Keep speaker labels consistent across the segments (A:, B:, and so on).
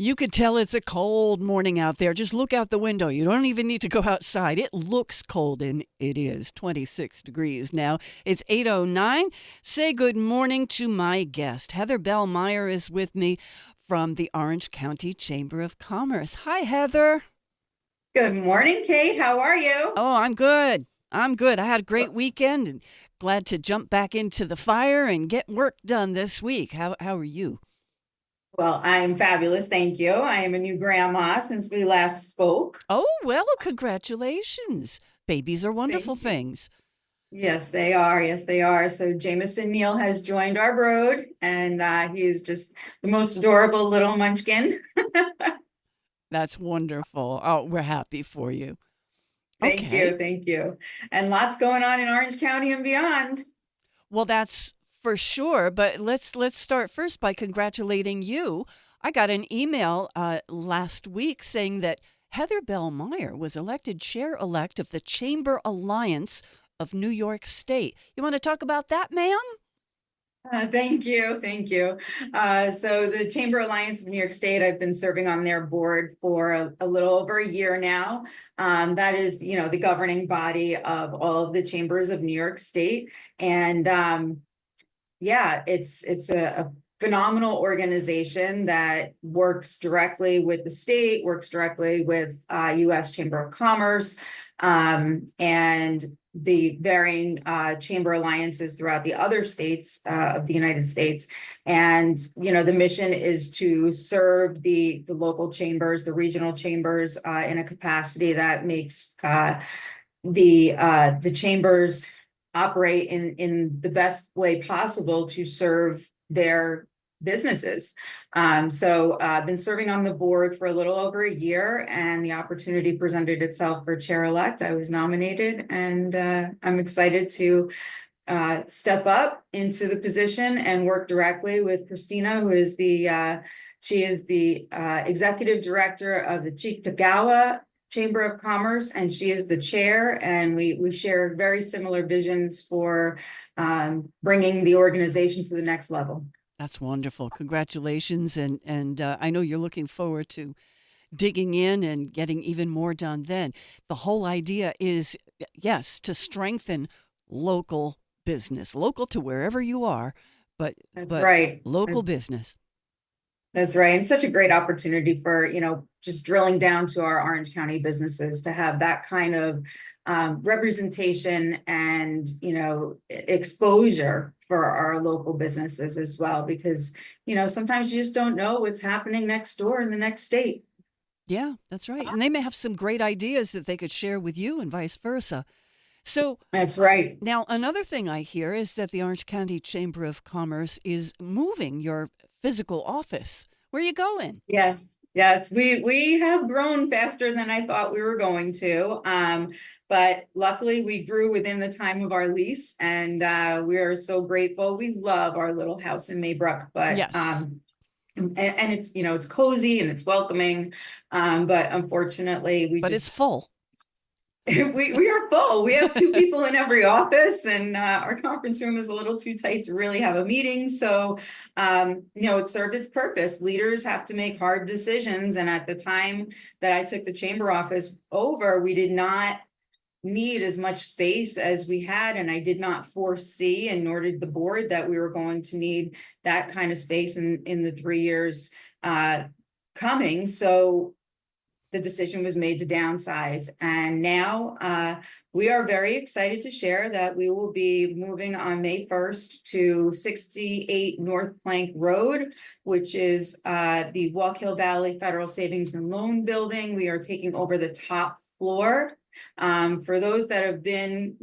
A: You could tell it's a cold morning out there. Just look out the window. You don't even need to go outside. It looks cold, and it is 26 degrees now. It's 8:09. Say good morning to my guest. Heather Bell Meyer is with me from the Orange County Chamber of Commerce. Hi, Heather.
B: Good morning, Kate. How are you?
A: Oh, I'm good. I'm good. I had a great weekend and glad to jump back into the fire and get work done this week. How are you?
B: Well, I'm fabulous. Thank you. I am a new grandma since we last spoke.
A: Oh, well, congratulations. Babies are wonderful
B: Thank you.
A: things.
B: Yes, they are. Yes, they are. So Jameson Neal has joined our brood, and he is just the most adorable little munchkin.
A: That's wonderful. Oh, we're happy for you.
B: Thank
A: Okay.
B: you. Thank you. And lots going on in Orange County and beyond.
A: Well, that's for sure, but let's start first by congratulating you. I got an email last week saying that Heather Bell Meyer was elected chair-elect of the Chamber Alliance of New York State. You want to talk about that, ma'am?
B: Thank you. Thank you. So the Chamber Alliance of New York State, I've been serving on their board for a little over a year now. That is, the governing body of all of the chambers of New York State. And yeah, it's a phenomenal organization that works directly with the state, works directly with U.S. Chamber of Commerce, and the varying chamber alliances throughout the other states of the United States. And, the mission is to serve the local chambers, the regional chambers in a capacity that makes the chambers operate in the best way possible to serve their businesses. So I've been serving on the board for a little over a year, and the opportunity presented itself for chair-elect. I was nominated, and I'm excited to step up into the position and work directly with Christina, who is she is the executive director of the Chictagawa Chamber of Commerce, and she is the chair, and we share very similar visions for bringing the organization to the next level.
A: That's wonderful. Congratulations. And I know you're looking forward to digging in and getting even more done then. The whole idea is, yes, to strengthen local business, local to wherever you are, but
B: That's
A: but
B: right.
A: local business.
B: That's right. And such a great opportunity for, just drilling down to our Orange County businesses to have that kind of representation and, exposure for our local businesses as well, because, sometimes you just don't know what's happening next door in the next state.
A: Yeah, that's right. And they may have some great ideas that they could share with you and vice versa. So
B: That's right.
A: now another thing I hear is that the Orange County Chamber of Commerce is moving your physical office. Where are you going?
B: Yes. Yes, we have grown faster than I thought we were going to. But luckily we grew within the time of our lease, and we are so grateful. We love our little house in Maybrook, but
A: Yes,
B: and it's it's cozy and it's welcoming. But unfortunately we
A: but it's
B: just
A: full.
B: we are full. We have two people in every office, and our conference room is a little too tight to really have a meeting. So, it served its purpose. Leaders have to make hard decisions. And at the time that I took the chamber office over, we did not need as much space as we had. And I did not foresee, and nor did the board, that we were going to need that kind of space in the 3 years coming. So the decision was made to downsize. And now we are very excited to share that we will be moving on May 1st to 68 North Plank Road, which is the Walk Hill Valley Federal Savings and Loan Building. We are taking over the top floor. For those that have been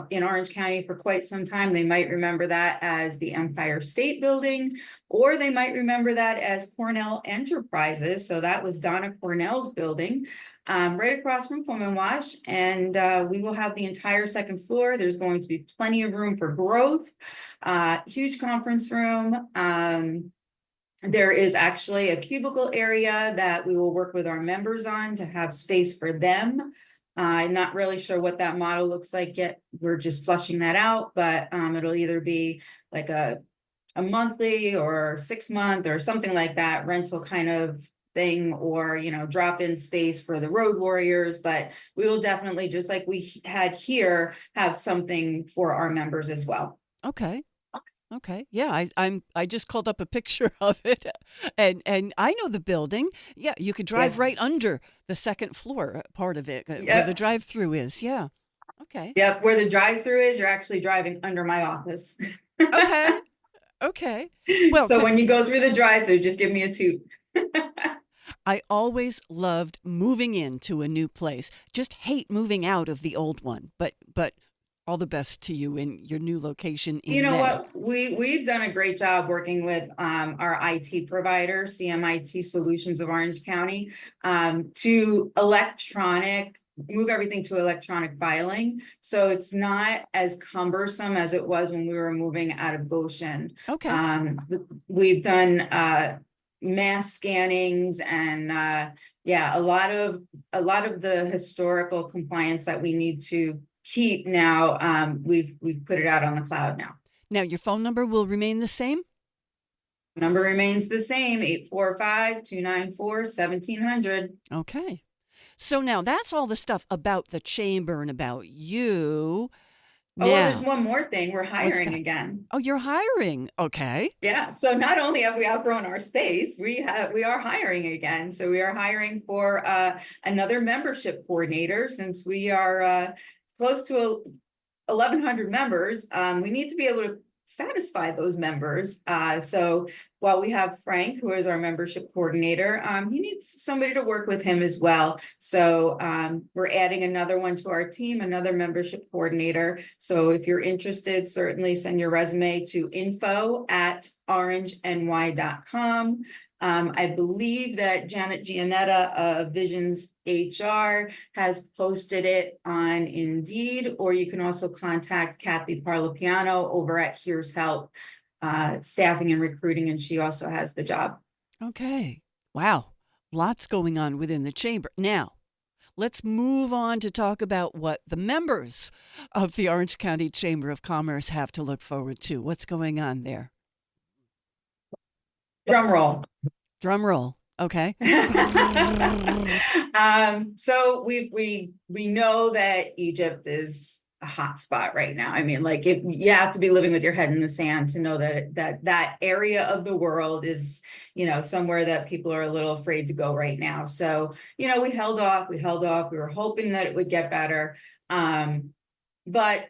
B: in Orange County for quite some time, they might remember that as the Empire State Building, or they might remember that as Cornell Enterprises. So that was Donna Cornell's building, right across from Pullman Wash. And we will have the entire second floor. There's going to be plenty of room for growth, huge conference room. There is actually a cubicle area that we will work with our members on to have space for them. I'm not really sure what that model looks like yet. We're just flushing that out, but it'll either be like a monthly or 6 month or something like that rental kind of thing or, drop-in space for the road warriors, but we will definitely, just like we had here, have something for our members as well.
A: Okay. Okay. Yeah, I just called up a picture of it, and I know the building. Yeah, you could drive
B: Yeah.
A: right under the second floor part of it, where the
B: Yep.
A: drive-through is. Yeah. Okay.
B: Yep. Where the drive-through is, you're actually driving under my office.
A: Okay. Okay. Well,
B: So when you go through the drive-through, just give me a toot.
A: I always loved moving into a new place. Just hate moving out of the old one. But all the best to you in your new location
B: You
A: in
B: know
A: May.
B: what? We've done a great job working with our IT provider, CMIT Solutions of Orange County, to move everything to electronic filing. So it's not as cumbersome as it was when we were moving out of Goshen.
A: Okay.
B: We've done mass scannings and yeah, a lot of the historical compliance that we need to keep now. We've put it out on the cloud now.
A: Now your phone number will remain the same?
B: Number remains the same, 845-294-1700.
A: Okay. So now that's all the stuff about the chamber and about you.
B: Oh, well, there's
A: Now,
B: one more thing. We're
A: what's
B: hiring
A: that?
B: again.
A: Oh, you're hiring. Okay.
B: Yeah, so not only have we outgrown our space, we are hiring again. So we are hiring for another membership coordinator, since we are close to 1,100 members. We need to be able to satisfy those members. So while we have Frank, who is our membership coordinator, he needs somebody to work with him as well. So we're adding another one to our team, another membership coordinator. So if you're interested, certainly send your resume to info@orangeny.com. I believe that Janet Giannetta of Visions HR has posted it on Indeed, or you can also contact Kathy Parlapiano over at Here's Help, Staffing and Recruiting, and she also has the job.
A: Okay. Wow. Lots going on within the chamber. Now, let's move on to talk about what the members of the Orange County Chamber of Commerce have to look forward to. What's going on there?
B: Drum roll.
A: Drum roll. Okay.
B: So we know that Egypt is a hot spot right now. I mean, like, if you have to be living with your head in the sand to know that area of the world is, somewhere that people are a little afraid to go right now. So, we held off. We were hoping that it would get better. But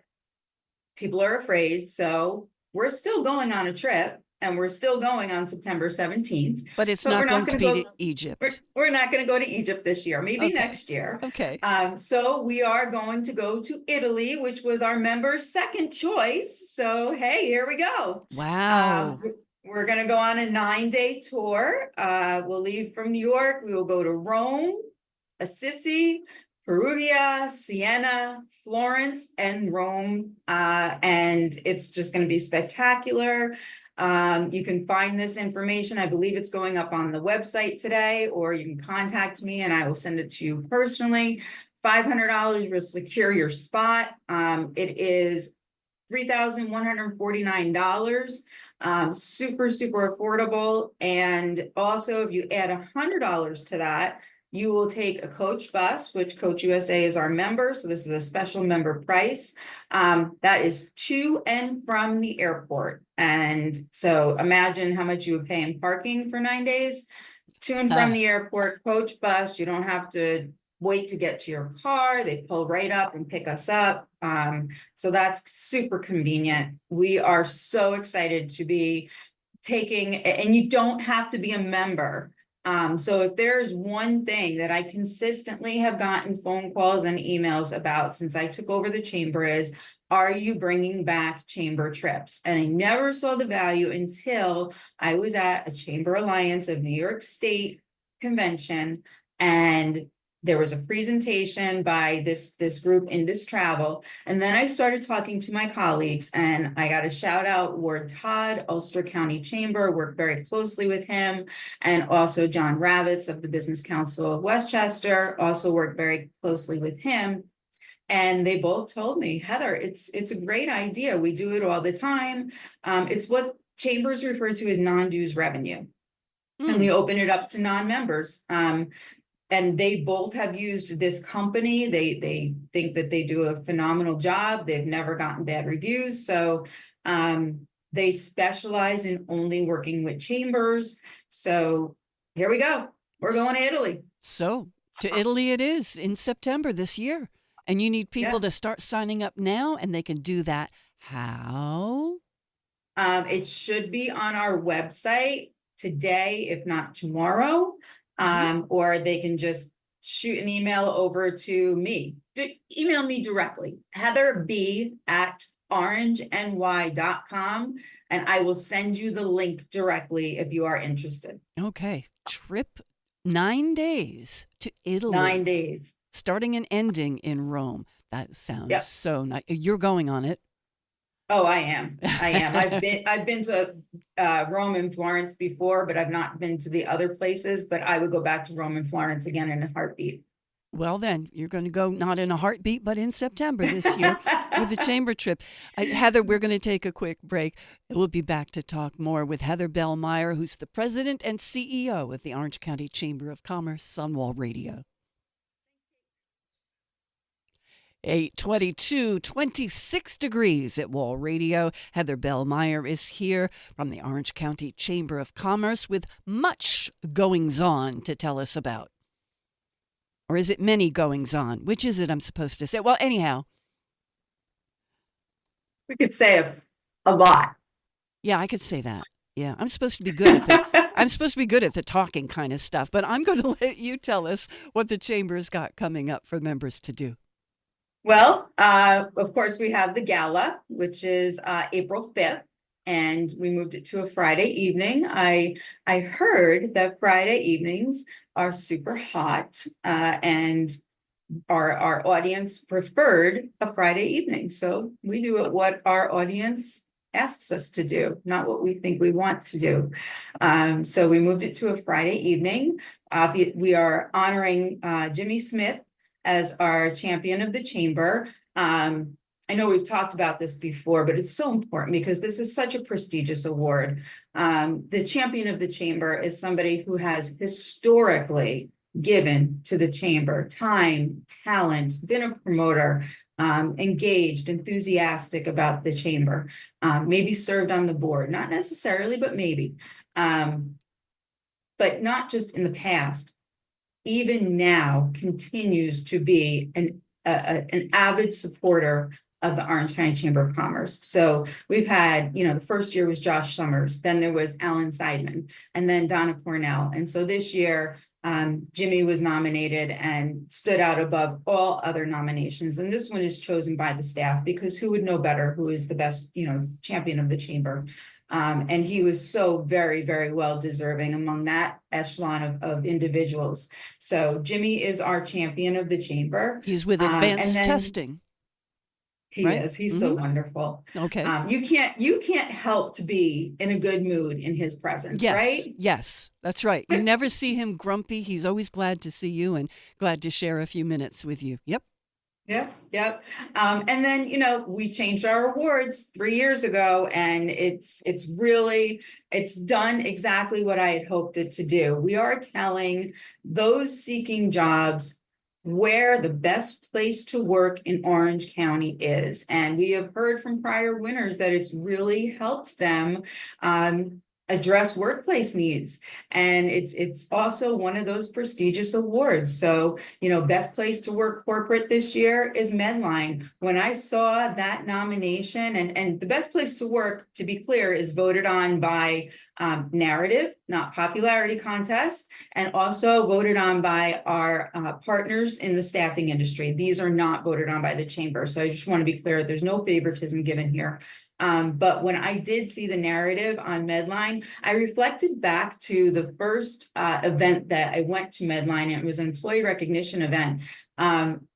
B: people are afraid. So we're still going on a trip. And we're still going on September 17th.
A: But it's
B: But
A: not
B: we're
A: going
B: not
A: to
B: going to
A: be
B: go.
A: to Egypt.
B: We're not going to go to Egypt this year, maybe
A: Okay.
B: next year.
A: Okay.
B: So we are going to go to Italy, which was our member's second choice. So, hey, here we go.
A: Wow.
B: We're going to go on a 9-day tour. We'll leave from New York. We will go to Rome, Assisi, Perugia, Siena, Florence, and Rome. And it's just going to be spectacular. You can find this information. I believe it's going up on the website today, or you can contact me and I will send it to you personally. $500 will secure your spot. It is $3,149. Super, super affordable. And also, if you add $100 to that, you will take a coach bus, which Coach USA is our member. So this is a special member price. That is to and from the airport. And so imagine how much you would pay in parking for 9 days. To and from the airport, coach bus. You don't have to wait to get to your car. They pull right up and pick us up. So that's super convenient. We are so excited to be taking, and you don't have to be a member. So if there's one thing that I consistently have gotten phone calls and emails about since I took over the chamber is, are you bringing back chamber trips? And I never saw the value until I was at a Chamber Alliance of New York State convention, and there was a presentation by this group, Indus Travel. And then I started talking to my colleagues, and I got a shout out, Ward Todd, Ulster County Chamber, worked very closely with him. And also John Ravitz of the Business Council of Westchester, also worked very closely with him. And they both told me, Heather, it's a great idea. We do it all the time. It's what chambers refer to as non-dues revenue. and we open it up to non-members. And they both have used this company. They think that they do a phenomenal job. They've never gotten bad reviews. So they specialize in only working with chambers. So here we go. We're going to Italy.
A: So to Italy it is in September this year. And you need people to start signing up now, and they can do that. How?
B: It should be on our website today, if not tomorrow. Or they can just shoot an email over to me. Email me directly, heatherb@orangeny.com, and I will send you the link directly if you are interested.
A: Okay. Trip 9 days to Italy.
B: 9 days.
A: Starting and ending in Rome. That sounds so nice. You're going on it.
B: Oh, I am. I've been to Rome and Florence before, but I've not been to the other places. But I would go back to Rome and Florence again in a heartbeat.
A: Well, then you're going to go not in a heartbeat, but in September this year with the chamber trip. Heather, we're going to take a quick break. We'll be back to talk more with Heather Bell Meyer, who's the president and CEO of the Orange County Chamber of Commerce on Wall Radio. 8:22, 26 degrees at Wall Radio. Heather Bell Meyer is here from the Orange County Chamber of Commerce with much goings on to tell us about. Or is it many goings on? Which is it I'm supposed to say? Well, anyhow.
B: We could say a lot.
A: Yeah, I could say that. Yeah, I'm supposed to be good at that. I'm supposed to be good at the talking kind of stuff, but I'm going to let you tell us what the Chamber's got coming up for members to do.
B: Well, of course, we have the gala, which is April 5th, and we moved it to a Friday evening. I heard that Friday evenings are super hot, and our audience preferred a Friday evening. So we do what our audience asks us to do, not what we think we want to do. So we moved it to a Friday evening. We are honoring Jimmy Smith as our champion of the chamber. I know we've talked about this before, but it's so important because this is such a prestigious award. The champion of the chamber is somebody who has historically given to the chamber time, talent, been a promoter, engaged, enthusiastic about the chamber, maybe served on the board, not necessarily, but maybe. But not just in the past, even now continues to be an avid supporter of the Orange County Chamber of Commerce. So we've had, the first year was Josh Summers, then there was Alan Seidman, and then Donna Cornell. And so this year, Jimmy was nominated and stood out above all other nominations. And this one is chosen by the staff because who would know better who is the best, champion of the chamber. And he was so very, very well deserving among that echelon of individuals. So Jimmy is our champion of the chamber.
A: He's with advanced testing.
B: He is. He's so wonderful.
A: Okay.
B: You can't help to be in a good mood in his presence, right?
A: Yes, that's right. You never see him grumpy. He's always glad to see you and glad to share a few minutes with you. Yep.
B: Yep. And then, we changed our awards 3 years ago, and it's done exactly what I had hoped it to do. We are telling those seeking jobs where the best place to work in Orange County is. And we have heard from prior winners that it's really helped them address workplace needs. And it's also one of those prestigious awards. So, best place to work corporate this year is Medline. When I saw that nomination, and the best place to work, to be clear, is voted on by narrative, not popularity contest, and also voted on by our partners in the staffing industry. These are not voted on by the chamber. So I just want to be clear, there's no favoritism given here. But when I did see the narrative on Medline, I reflected back to the first event that I went to Medline, and it was an employee recognition event.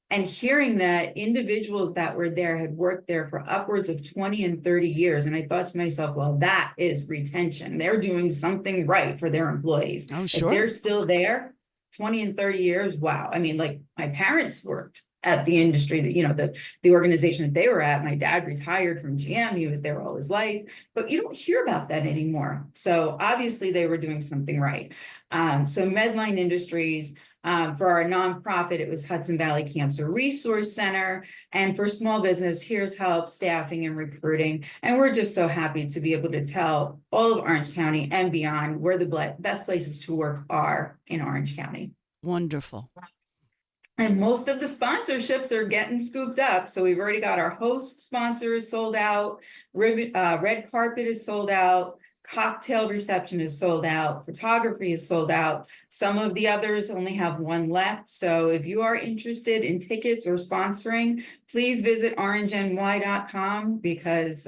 B: And hearing that individuals that were there had worked there for upwards of 20 and 30 years. And I thought to myself, well, that is retention. They're doing something right for their employees.
A: Oh, sure.
B: If they're still there 20 and 30 years, wow. I mean, like my parents worked at the industry that, the organization that they were at. My dad retired from GM. He was there all his life, but you don't hear about that anymore. So obviously they were doing something right. So Medline Industries, for our nonprofit, it was Hudson Valley Cancer Resource Center. And for small business, here's help, staffing, and recruiting. And we're just so happy to be able to tell all of Orange County and beyond where the best places to work are in Orange County.
A: Wonderful.
B: And most of the sponsorships are getting scooped up. So we've already got our host sponsors sold out. Red carpet is sold out. Cocktail reception is sold out. Photography is sold out. Some of the others only have one left. So if you are interested in tickets or sponsoring, please visit orangeny.com because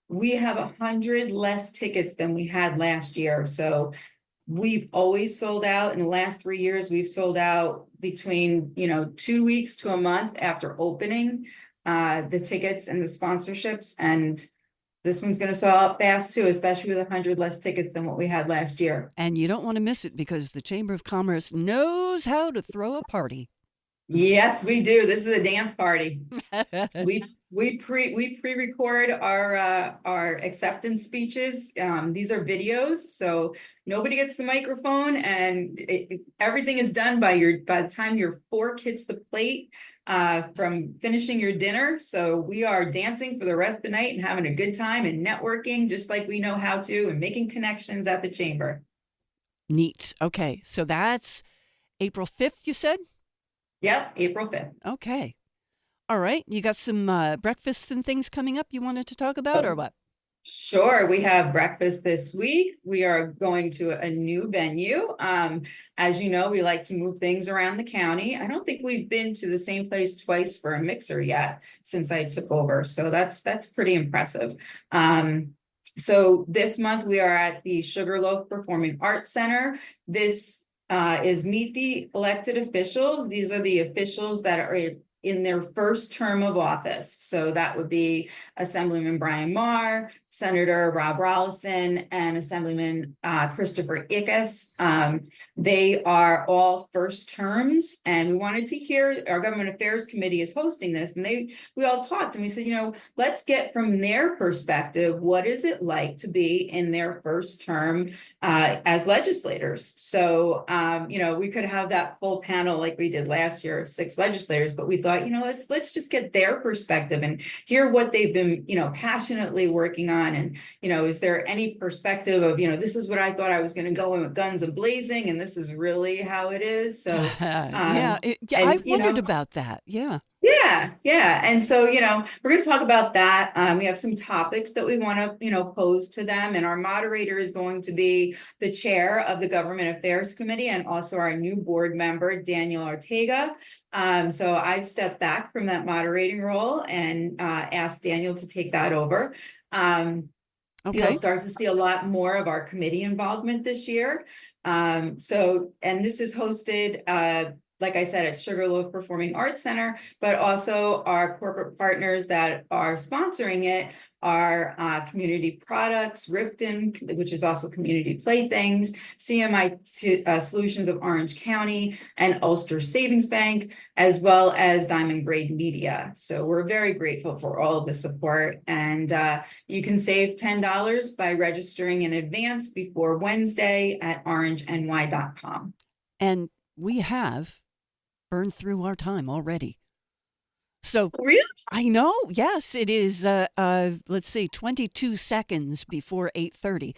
B: we have 100 less tickets than we had last year. So we've always sold out. In the last 3 years, we've sold out between 2 weeks to a month after opening the tickets and the sponsorships. And this one's going to sell out fast too, especially with 100 less tickets than what we had last year.
A: And you don't want to miss it because the Chamber of Commerce knows how to throw a party.
B: Yes, we do. This is a dance party. We pre-record our acceptance speeches. These are videos, so nobody gets the microphone, and everything is done by the time your fork hits the plate, from finishing your dinner. So we are dancing for the rest of the night and having a good time and networking just like we know how to, and making connections at the chamber.
A: Neat. Okay, so that's April 5th, you said?
B: Yep, April 5th.
A: Okay. All right. You got some breakfasts and things coming up you wanted to talk about, or what?
B: Sure. We have breakfast this week. We are going to a new venue. As you know, we like to move things around the county. I don't think we've been to the same place twice for a mixer yet since I took over. So that's pretty impressive. So this month we are at the Sugarloaf Performing Arts Center. This is Meet the Elected Officials. These are the officials that are in their first term of office. So that would be Assemblyman Brian Marr, Senator Rob Rollison, and Assemblyman Christopher Ickes. They are all first terms, and we wanted to hear, our Government Affairs Committee is hosting this, and we all talked, and we said, let's get from their perspective, what is it like to be in their first term as legislators? So, we could have that full panel like we did last year of 6 legislators, but we thought, let's just get their perspective and hear what they've been, passionately working on. And, is there any perspective of, this is what I thought I was going to go in with guns a blazing, and this is really how it is. So,
A: I've wondered about that. Yeah.
B: Yeah. And so, we're going to talk about that. We have some topics that we want to, pose to them. And our moderator is going to be the chair of the Government Affairs Committee and also our new board member, Daniel Ortega. So I've stepped back from that moderating role and asked Daniel to take that over. You'll start to see a lot more of our committee involvement this year. And this is hosted, like I said, at Sugarloaf Performing Arts Center, but also our corporate partners that are sponsoring it are Community Products, Rifton, which is also Community Playthings, CMI Solutions of Orange County, and Ulster Savings Bank, as well as Diamond Grade Media. So we're very grateful for all of the support. And you can save $10 by registering in advance before Wednesday at orangeny.com.
A: And we have burned through our time already. So
B: really?
A: I know. Yes, it is. Let's see, 22 seconds before 8:30.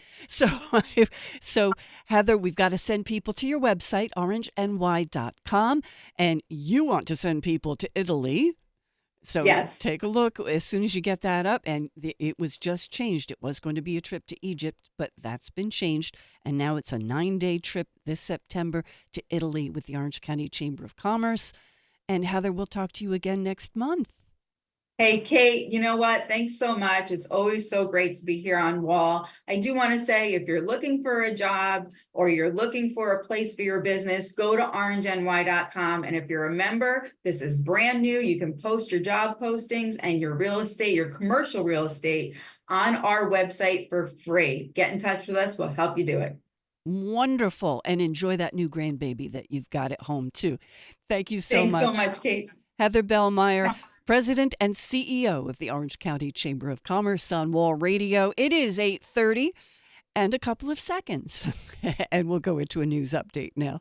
A: So Heather, we've got to send people to your website, orangeny.com, and you want to send people to Italy. So
B: yes.
A: Take a look as soon as you get that up. And it was just changed. It was going to be a trip to Egypt, but that's been changed. And now it's a 9-day trip this September to Italy with the Orange County Chamber of Commerce. And Heather, we'll talk to you again next month.
B: Hey, Kate, you know what? Thanks so much. It's always so great to be here on Wall. I do want to say, if you're looking for a job or you're looking for a place for your business, go to orangeny.com. And if you're a member, this is brand new. You can post your job postings and your real estate, your commercial real estate on our website for free. Get in touch with us. We'll help you do it.
A: Wonderful. And enjoy that new grandbaby that you've got at home, too. Thank you so much.
B: Thanks so much, Kate.
A: Heather Bell Meyer, President and CEO of the Orange County Chamber of Commerce on Wall Radio. It is 8:30 and a couple of seconds, and we'll go into a news update now.